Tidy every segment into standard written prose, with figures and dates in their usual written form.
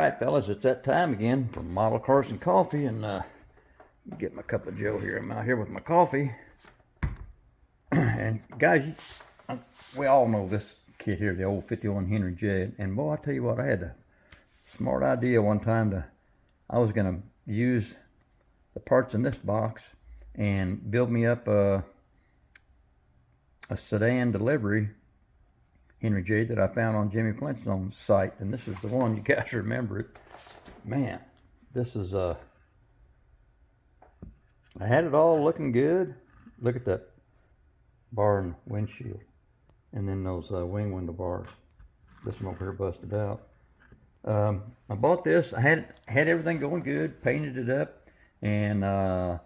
Alright fellas, it's that time again for Model Cars and Coffee, and get my cup of joe here. I'm out here with my coffee. And guys, we all know this kit here, the old 51 Henry J. And boy, I tell you what, I had a smart idea one time I was gonna use the parts in this box and build me up a sedan delivery Henry J that I found on Jimmy Flintstone's site, and this is the one. You guys remember it. Man, this is I had it all looking good. Look at that bar and windshield, and then those wing window bars. This one over here busted out. I bought this. I had everything going good, painted it up, and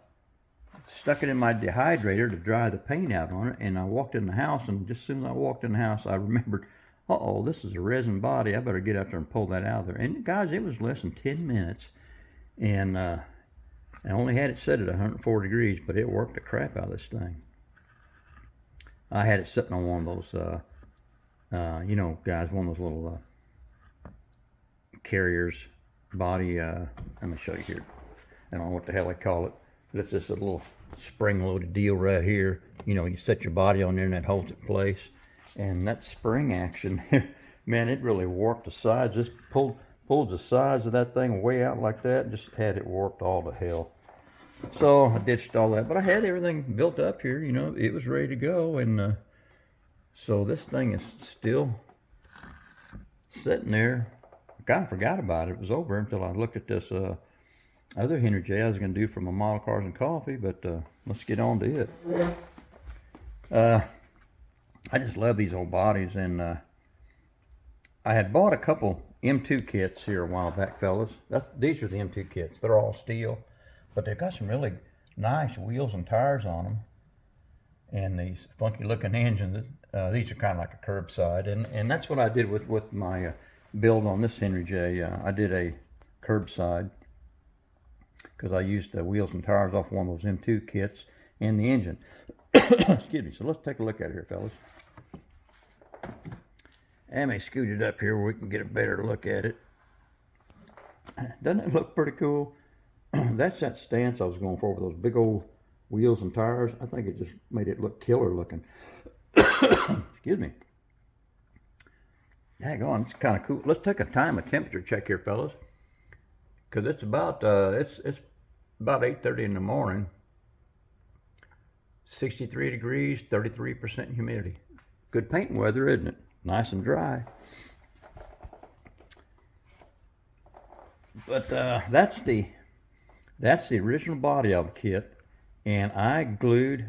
stuck it in my dehydrator to dry the paint out on it. And I walked in the house, and just as soon as I walked in the house, I remembered, uh-oh, this is a resin body. I better get out there and pull that out of there. And guys, it was less than 10 minutes. And I only had it set at 104 degrees, but it worked the crap out of this thing. I had it sitting on one of those, you know, guys, one of those little carriers body. Let me show you here. I don't know what the hell they call it. But it's just a little spring-loaded deal right here. You know, you set your body on there and that holds it in place. And that spring action, man, it really warped the sides. Just pulled the sides of that thing way out like that. Just had it warped all to hell. So I ditched all that. But I had everything built up here. You know, it was ready to go. And so this thing is still sitting there. I kind of forgot about it. It was over until I looked at this other Henry J I was going to do for my Model Cars and Coffee, but let's get on to it. I just love these old bodies, and I had bought a couple M2 kits here a while back, fellas. These are the M2 kits. They're all steel, but they've got some really nice wheels and tires on them, and these funky looking engines. These are kind of like a curbside, and that's what I did with my build on this Henry J. I did a curbside, because I used the wheels and tires off one of those M2 kits and the engine. Excuse me. So let's take a look at it here, fellas. Let me scoot it up here where we can get a better look at it. Doesn't it look pretty cool? That's that stance I was going for with those big old wheels and tires. I think it just made it look killer looking. Excuse me. Daggone, it's kind of cool. Let's take a temperature check here, fellas. Because it's about it's about 8:30 in the morning. 63 degrees, 33% humidity. Good painting weather, isn't it? Nice and dry. But that's the original body of the kit, and I glued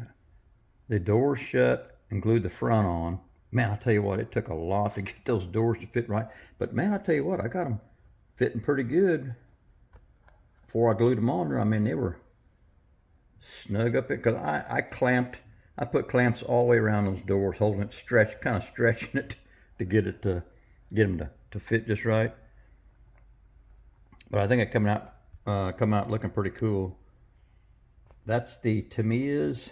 the doors shut and glued the front on. Man, I tell you what, it took a lot to get those doors to fit right. But man, I tell you what, I got them fitting pretty good. Before I glued them on there, I mean, they were snug up it, because I put clamps all the way around those doors, holding it kind of stretching it to get them to fit just right. But I think it come out looking pretty cool. That's the Tamiya's,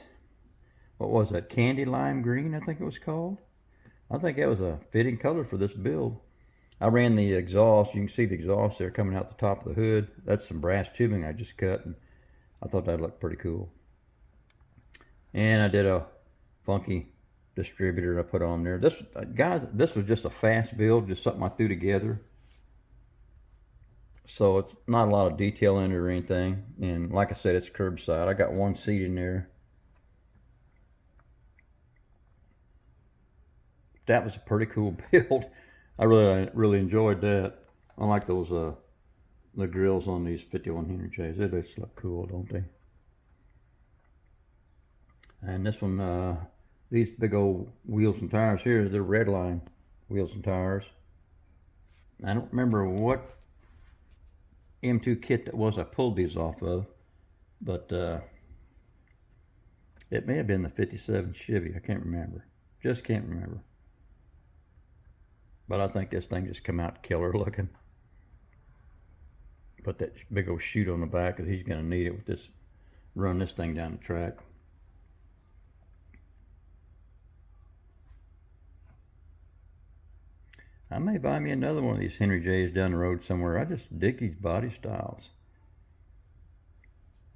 what was that, candy lime green, I think it was called. I think that was a fitting color for this build. I ran the exhaust. You can see the exhaust there coming out the top of the hood. That's some brass tubing I just cut, and I thought that looked pretty cool. And I did a funky distributor I put on there. This, guys, this was just a fast build, just something I threw together. So it's not a lot of detail in it or anything. And like I said, it's curbside. I got one seat in there. That was a pretty cool build. I really enjoyed that. I like those the grills on these 51 Henry J's. They just look cool, don't they? And this one, these big old wheels and tires here, they're Redline wheels and tires. I don't remember what M2 kit that was I pulled these off of, but it may have been the 57 Chevy. I can't remember. Just can't remember. But I think this thing just come out killer looking. Put that big old chute on the back, because he's going to need it with this, run this thing down the track. I may buy me another one of these Henry J's down the road somewhere. I just dig these body styles.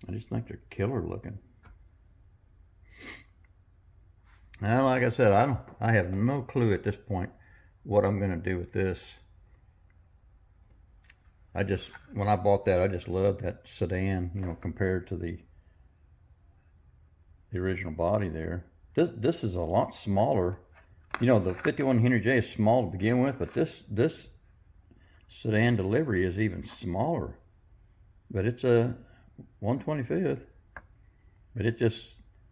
I just think they're killer looking. Now, like I said, I have no clue at this point what I'm going to do with this. When I bought that, I just loved that sedan, you know, compared to the original body there. This is a lot smaller. You know, the 51 Henry J is small to begin with, but this sedan delivery is even smaller. But it's a 125th. But it just,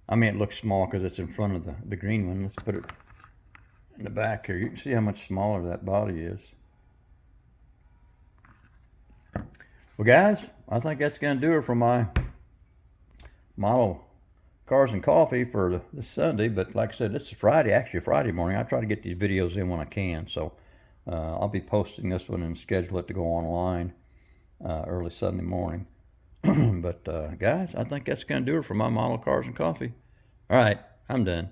I mean, it looks small because it's in front of the green one. Let's put it in the back here. You can see how much smaller that body is. Well, guys, I think that's going to do it for my model cars and coffee for this Sunday. But like I said, it's Friday, actually Friday morning. I try to get these videos in when I can. So I'll be posting this one and schedule it to go online early Sunday morning. But guys, I think that's going to do it for my model cars and coffee. All right, I'm done.